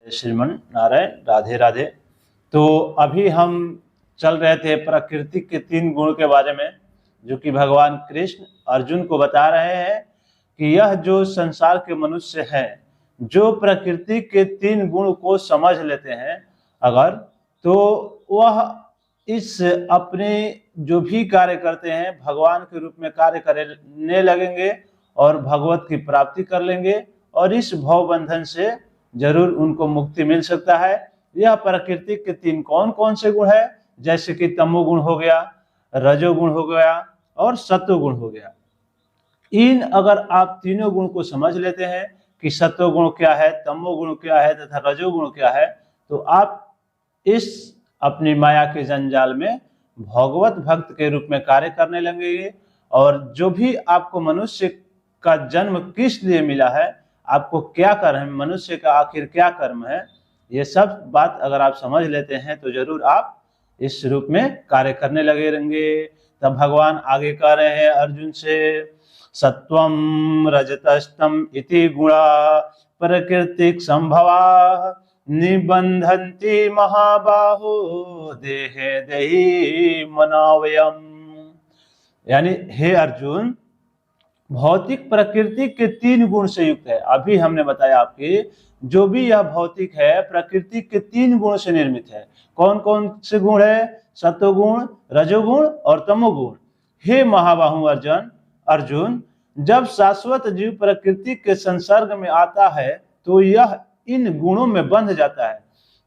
श्रीमन नारायण, राधे राधे। तो अभी हम चल रहे थे प्रकृति के 3 गुण के बारे में, जो कि भगवान कृष्ण अर्जुन को बता रहे हैं कि यह जो संसार के मनुष्य हैं, जो प्रकृति के 3 गुण को समझ लेते हैं अगर, तो वह इस अपने जो भी कार्य करते हैं भगवान के रूप में कार्य करने लगेंगे और भगवत की प्राप्ति कर लेंगे और इस भव बंधन से जरूर उनको मुक्ति मिल सकता है। यह प्रकृति के 3 कौन कौन से गुण है, जैसे कि तमोगुण हो गया, रजोगुण हो गया और सत्वगुण हो गया। इन अगर आप तीनों गुण को समझ लेते हैं कि सत्वगुण क्या है, तमोगुण क्या है तथा रजोगुण क्या है, तो आप इस अपनी माया के जंजाल में भगवत भक्त के रूप में कार्य करने लगेंगे और जो भी आपको मनुष्य का जन्म किस लिए मिला है, आपको क्या कर्म है, मनुष्य का आखिर क्या कर्म है, ये सब बात अगर आप समझ लेते हैं तो जरूर आप इस रूप में कार्य करने लगे रहेंगे। तब भगवान आगे कह रहे हैं अर्जुन से, सत्वम रजतस्तम इति गुणा प्रकृतिक संभवा निबंधन्ति महाबाहो देहे देहि मनावयम। यानी हे अर्जुन, भौतिक प्रकृति के 3 गुण से युक्त है। अभी हमने बताया आपके जो भी यह भौतिक है प्रकृति के 3 गुण से निर्मित है। कौन कौन से गुण है? सत्वगुण, रजोगुण और तमोगुण। हे महाबाहु अर्जुन, जब शाश्वत जीव प्रकृति के संसर्ग में आता है तो यह इन गुणों में बंध जाता है।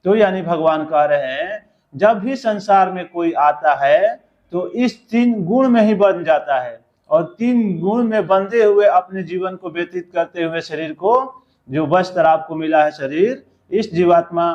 तो यानी भगवान कह रहे हैं जब भी संसार में कोई आता है तो इस 3 गुण में ही बंध जाता है और 3 गुण में बंधे हुए अपने जीवन को व्यतीत करते हुए शरीर को, जो वस्त्र आपको मिला है शरीर, इस जीवात्मा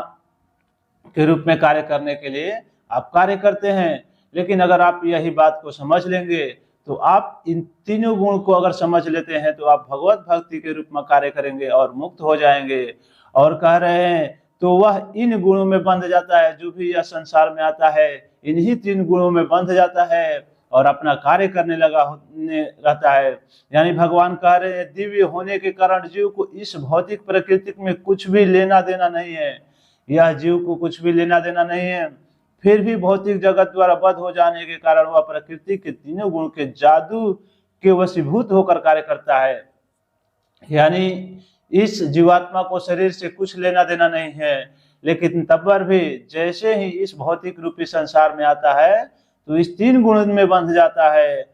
के रूप में कार्य करने के लिए आप कार्य करते हैं। लेकिन अगर आप यही बात को समझ लेंगे तो आप इन तीनों गुण को अगर समझ लेते हैं तो आप भगवत भक्ति के रूप में कार्य करेंगे और मुक्त हो जाएंगे। और कह रहे हैं तो वह इन गुणों में बंध जाता है, जो भी यह संसार में आता है इन्हीं 3 गुणों में बंध जाता है और अपना कार्य करने लगा होने रहता है। यानी भगवान कह रहे हैं दिव्य होने के कारण जीव को इस भौतिक प्रकृति में कुछ भी लेना देना नहीं है, यह जीव को कुछ भी लेना देना नहीं है। फिर भी भौतिक जगत द्वारा बद्ध हो जाने के कारण वह प्रकृति के 3 गुण के जादू के वशीभूत होकर कार्य करता है। यानी इस जीवात्मा को शरीर से कुछ लेना देना नहीं है, लेकिन तब पर भी जैसे ही इस भौतिक रूपी संसार में आता है तो इस 3 गुण में बंध जाता है।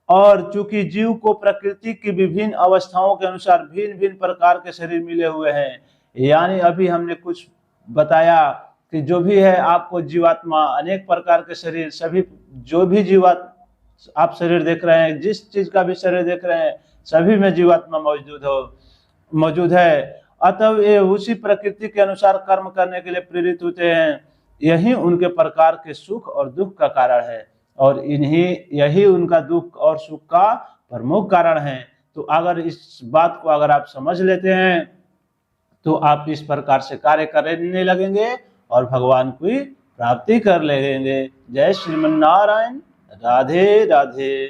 और चूंकि जीव को प्रकृति की विभिन्न अवस्थाओं के अनुसार भिन्न भिन्न प्रकार के शरीर मिले हुए हैं, यानी अभी हमने कुछ बताया कि जो भी है आपको जीवात्मा अनेक प्रकार के शरीर, सभी जो भी जीवात्मा आप शरीर देख रहे हैं, जिस चीज का भी शरीर देख रहे हैं, सभी में जीवात्मा मौजूद है। अतः ये उसी प्रकृति के अनुसार कर्म करने के लिए प्रेरित होते हैं। यही उनके प्रकार के सुख और दुख का कारण है और यही उनका दुख और सुख का प्रमुख कारण है। तो अगर इस बात को अगर आप समझ लेते हैं तो आप इस प्रकार से कार्य करने लगेंगे और भगवान की प्राप्ति कर लेंगे। जय श्रीमन नारायण, राधे राधे।